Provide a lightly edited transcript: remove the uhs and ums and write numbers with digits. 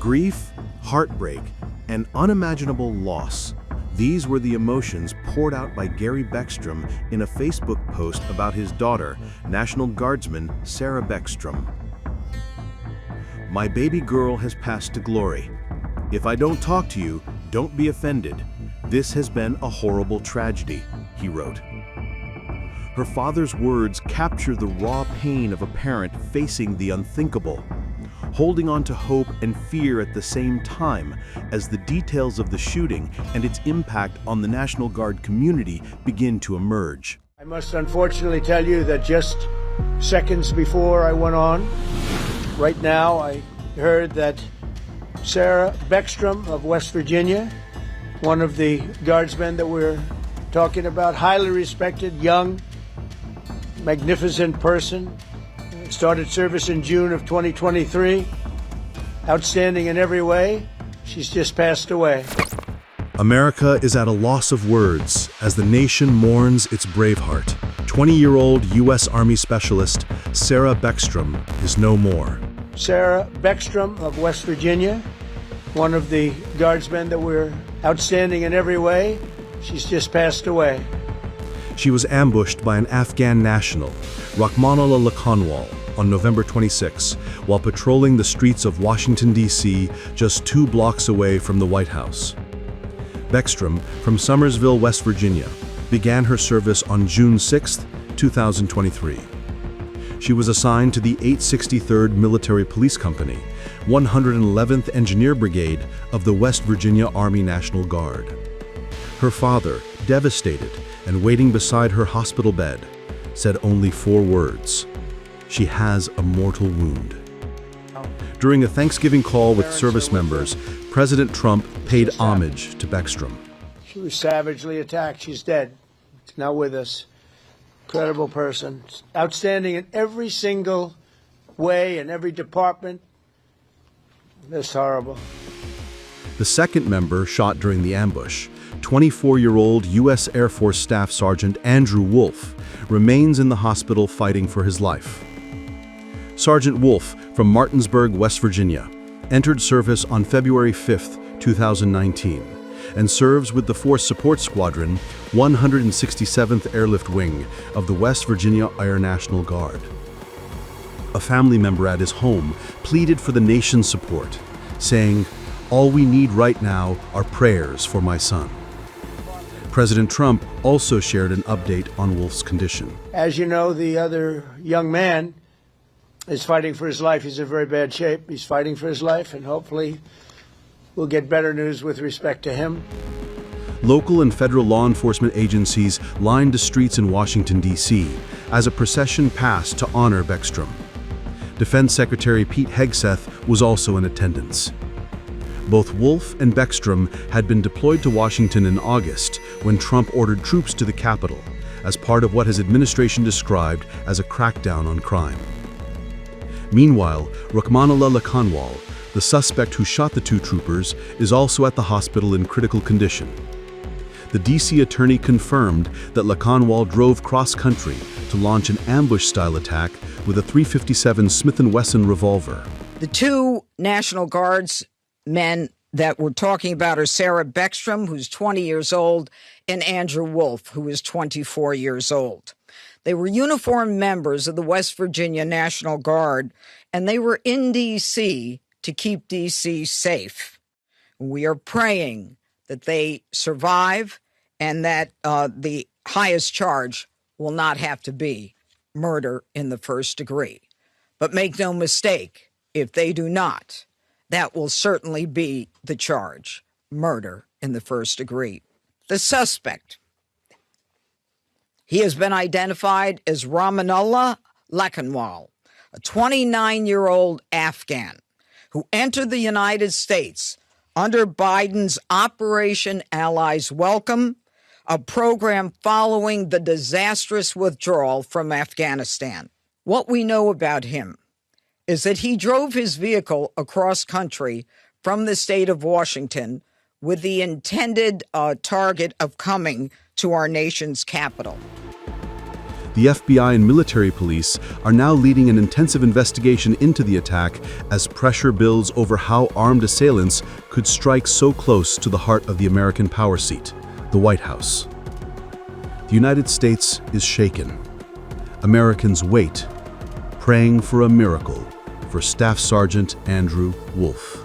Grief, heartbreak, and unimaginable loss. These were the emotions poured out by Gary Beckstrom in a Facebook post about his daughter, National Guardsman Sarah Beckstrom. "My baby girl has passed to glory. If I don't talk to you, don't be offended. This has been a horrible tragedy," he wrote. Her father's words capture the raw pain of a parent facing the unthinkable, holding on to hope and fear at the same time as the details of the shooting and its impact on the National Guard community begin to emerge. I must unfortunately tell you that just seconds before I went on, right now I heard that Sarah Beckstrom of West Virginia, one of the guardsmen that we're talking about, highly respected, young, magnificent person, started service in June of 2023. Outstanding in every way. She's just passed away. America is at a loss of words as the nation mourns its Braveheart. 20-year-old U.S. Army Specialist Sarah Beckstrom is no more. Sarah Beckstrom of West Virginia, one of the guardsmen that were outstanding in every way. She's just passed away. She was ambushed by an Afghan national, Rahmanullah Lakanwal, on November 26, while patrolling the streets of Washington, D.C., just 2 blocks away from the White House. Beckstrom, from Somersville, West Virginia, began her service on June 6, 2023. She was assigned to the 863rd Military Police Company, 111th Engineer Brigade of the West Virginia Army National Guard. Her father, devastated and waiting beside her hospital bed, said only 4 words: "She has a mortal wound." During a Thanksgiving call with service members, President Trump paid homage to Beckstrom. She was savagely attacked. She's dead. She's not with us. Incredible person. Outstanding in every single way, in every department. That's horrible. The second member shot during the ambush, 24-year-old U.S. Air Force Staff Sergeant Andrew Wolf, remains in the hospital fighting for his life. Sergeant Wolf, from Martinsburg, West Virginia, entered service on February 5, 2019, and serves with the Force Support Squadron, 167th Airlift Wing of the West Virginia Air National Guard. A family member at his home pleaded for the nation's support, saying, "All we need right now are prayers for my son." President Trump also shared an update on Wolf's condition. As you know, the other young man is fighting for his life. He's in very bad shape. He's fighting for his life, and hopefully we'll get better news with respect to him. Local and federal law enforcement agencies lined the streets in Washington, D.C. as a procession passed to honor Beckstrom. Defense Secretary Pete Hegseth was also in attendance. Both Wolf and Beckstrom had been deployed to Washington in August when Trump ordered troops to the Capitol as part of what his administration described as a crackdown on crime. Meanwhile, Rahmanullah Lakanwal, the suspect who shot the 2 troopers, is also at the hospital in critical condition. The D.C. attorney confirmed that Lakanwal drove cross-country to launch an ambush-style attack with a .357 Smith & Wesson revolver. The 2 National Guards men that we're talking about are Sarah Beckstrom, who's 20 years old, and Andrew Wolf, who is 24 years old. They were uniformed members of the West Virginia National Guard, and they were in D.C. to keep D.C. safe. We are praying that they survive and that the highest charge will not have to be murder in the first degree. But make no mistake, if they do not, that will certainly be the charge, murder in the first degree. The suspect, he has been identified as Rahmanullah Lakanwal, a 29-year-old Afghan who entered the United States under Biden's Operation Allies Welcome, a program following the disastrous withdrawal from Afghanistan. What we know about him is that he drove his vehicle across country from the state of Washington with the intended target of coming to our nation's capital. The FBI and military police are now leading an intensive investigation into the attack as pressure builds over how armed assailants could strike so close to the heart of the American power seat, the White House. The United States is shaken. Americans wait, praying for a miracle for Staff Sergeant Andrew Wolf.